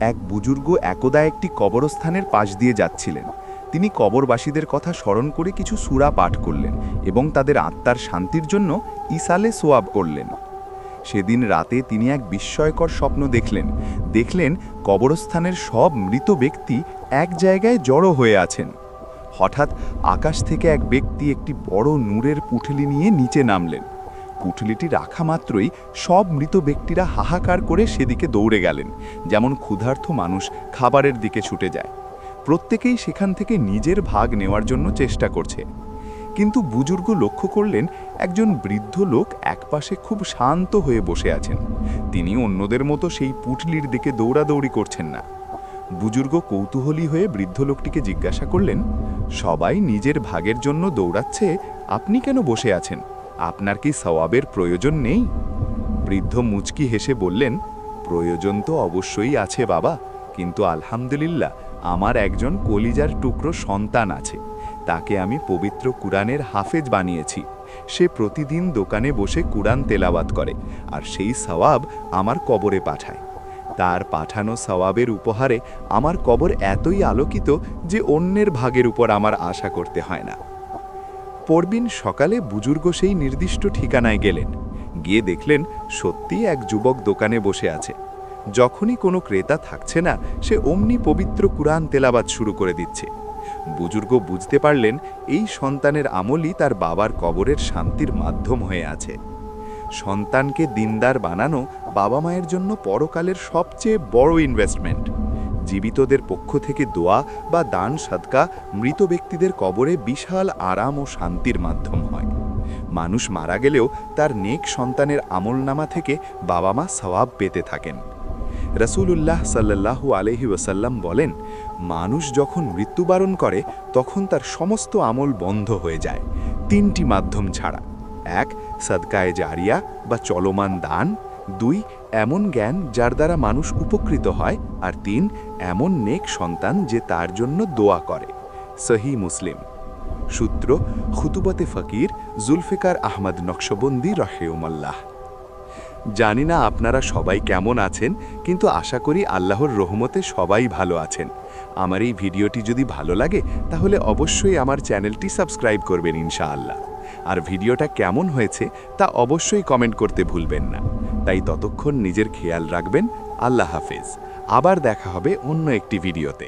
এক বুজুর্গ একদা একটি কবরস্থানের পাশ দিয়ে যাচ্ছিলেন। তিনি কবরবাসীদের কথা স্মরণ করে কিছু সূরা পাঠ করলেন এবং তাদের আত্মার শান্তির জন্য ইসালে সোয়াব করলেন। সেদিন রাতে তিনি এক বিস্ময়কর স্বপ্ন দেখলেন কবরস্থানের সব মৃত ব্যক্তি এক জায়গায় জড়ো হয়ে আছেন। হঠাৎ আকাশ থেকে এক ব্যক্তি একটি বড় নূরের পুঁটলি নিয়ে নিচে নামলেন। পুঁটলিটি রাখা মাত্রই সব মৃত ব্যক্তিরা হাহাকার করে সেদিকে দৌড়ে গেলেন, যেমন ক্ষুধার্ত মানুষ খাবারের দিকে ছুটে যায়। প্রত্যেকেই সেখান থেকে নিজের ভাগ নেওয়ার জন্য চেষ্টা করছে। কিন্তু বুজুর্গ লক্ষ্য করলেন একজন বৃদ্ধ লোক একপাশে খুব শান্ত হয়ে বসে আছেন। তিনি অন্যদের মতো সেই পুঁটলির দিকে দৌড়াদৌড়ি করছেন না। বুজুর্গ কৌতূহলী হয়ে বৃদ্ধ লোকটিকে জিজ্ঞাসা করলেন, সবাই নিজের ভাগের জন্য দৌড়াচ্ছে, আপনি কেন বসে আছেন? আপনার কি সওয়াবের প্রয়োজন নেই? বৃদ্ধ মুচকি হেসে বললেন, প্রয়োজন তো অবশ্যই আছে বাবা, কিন্তু আলহামদুলিল্লাহ আমার একজন কলিজার টুকরো সন্তান আছে। তাকে আমি পবিত্র কুরআনের হাফেজ বানিয়েছি। সে প্রতিদিন দোকানে বসে কুরআন তেলাওয়াত করে আর সেই সওয়াব আমার কবরে পাঠায়। তার পাঠানো সওয়াবের উপহারে আমার কবর এতই আলোকিত যে অন্যের ভাগের উপর আমার আশা করতে হয় না। পরদিন সকালে বুজুর্গ সেই নির্দিষ্ট ঠিকানায় গেলেন। গিয়ে দেখলেন সত্যিই এক যুবক দোকানে বসে আছে। যখনই কোনো ক্রেতা থাকছে না, সে অমনি পবিত্র কুরআন তেলাওয়াত শুরু করে দিচ্ছে। বুজুর্গ বুঝতে পারলেন এই সন্তানের আমলই তার বাবার কবরের শান্তির মাধ্যম হয়ে আছে। সন্তানকে দিনদার বানানো বাবা মায়ের জন্য পরকালের সবচেয়ে বড় ইনভেস্টমেন্ট। জীবিতদের পক্ষ থেকে দোয়া বা দান সাদকা মৃত ব্যক্তিদের কবরে বিশাল আরাম ও শান্তির মাধ্যম হয়। মানুষ মারা গেলেও তার নেক সন্তানের আমলনামা থেকে বাবা মা সওয়াব পেতে থাকেন। রাসূলুল্লাহ সাল্লাল্লাহু আলাইহি ওয়াসাল্লাম বলেন, মানুষ যখন মৃত্যুবরণ করে তখন তার সমস্ত আমল বন্ধ হয়ে যায়, তিনটি মাধ্যম ছাড়া। 1. সাদকায়ে জারিয়া বা চলমান দান। 2. এমন জ্ঞান যার দ্বারা মানুষ উপকৃত হয়। আর 3. এমন নেক সন্তান যে তার জন্য দোয়া করে। সহিহ মুসলিম। সূত্র খুতুবতে ফকির জুলফিকার আহমদ নকশবন্দি রাহিমাহুল্লাহ। জানি না আপনারা সবাই কেমন আছেন, কিন্তু আশা করি আল্লাহর রহমতে সবাই ভালো আছেন। আমার এই ভিডিওটি যদি ভালো লাগে তাহলে অবশ্যই আমার চ্যানেলটি সাবস্ক্রাইব করবেন ইনশাআল্লাহ। আর ভিডিওটা কেমন হয়েছে তা অবশ্যই কমেন্ট করতে ভুলবেন না। তাই ততক্ষণ নিজের খেয়াল রাখবেন। আল্লাহ হাফেজ। আবার দেখা হবে অন্য একটি ভিডিওতে।